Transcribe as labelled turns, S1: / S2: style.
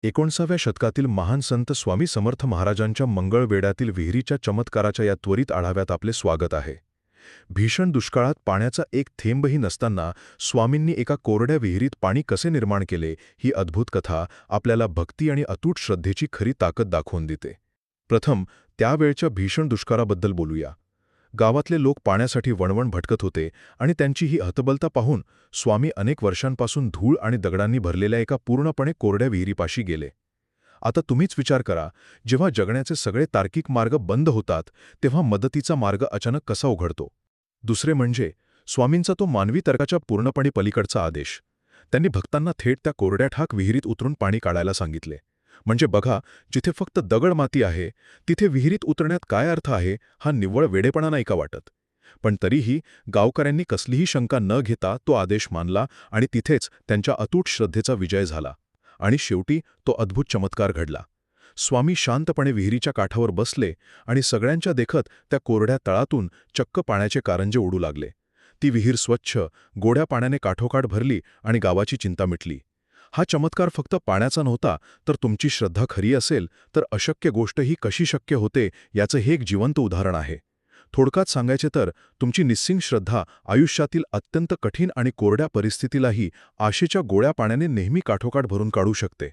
S1: 19व्या शतकातील महान संत स्वामी समर्थ महाराजांच्या मंगळवेढ्यातील विहिरीच्या चमत्काराच्या या त्वरित आढाव्यात आपले स्वागत आहे. भीषण दुष्काळात पाण्याचा एक थेंबही नसताना स्वामींनी एका कोरड्या विहिरीत पाणी कसे निर्माण केले, ही अद्भुत कथा आपल्याला भक्ती आणि अतूट श्रद्धेची खरी ताकद दाखवून देते. प्रथम त्यावेळच्या भीषण दुष्काळाबद्दल बोलूया. गावातले लोक पाण्यासाठी वणवण भटकत होते आणि त्यांची ही हतबलता पाहून स्वामी अनेक वर्षांपासून धूळ आणि दगडांनी भरलेल्या एका पूर्णपणे कोरड्या विहिरीपाशी गेले. आता तुम्हीच विचार करा, जेव्हा जगण्याचे सगळे तार्किक मार्ग बंद होतात तेव्हा मदतीचा मार्ग अचानक कसा उघडतो. दुसरे म्हणजे स्वामींचा तो मानवी तर्काच्या पूर्णपणे पलीकडचा आदेश. त्यांनी भक्तांना थेट त्या कोरड्या ठाक विहिरीत उतरून पाणी काढायला सांगितले. म्हणजे बघा, जिथे फक्त दगड माती आहे तिथे विहिरीत उतरण्यात काय अर्थ आहे, हा निव्वळ वेडेपणा नाही का वाटत. पण तरीही गावकऱ्यांनी कसलीही शंका न घेता तो आदेश मानला आणि तिथेच त्यांच्या अतूट श्रद्धेचा विजय झाला. आणि शेवटी तो अद्भुत चमत्कार घडला. स्वामी शांतपणे विहिरीच्या काठावर बसले आणि सगळ्यांच्या देखत त्या कोरड्या तळातून चक्क पाण्याचे कारंजे उडू लागले. ती विहीर स्वच्छ, गोड्या पाण्याने काठोकाठ भरली आणि गावाची चिंता मिटली. हा चमत्कार फक्त पाण्याचा नव्हता, तर तुमची श्रद्धा खरी असेल तर अशक्य गोष्टही कशी शक्य होते याचं हे एक जिवंत उदाहरण आहे. थोडक्यात सांगायचे तर तुमची निस्सिंग श्रद्धा आयुष्यातील अत्यंत कठीण आणि कोरड्या परिस्थितीलाही आशेच्या गोड्या पाण्याने नेहमी काठोकाठ भरून काढू शकते.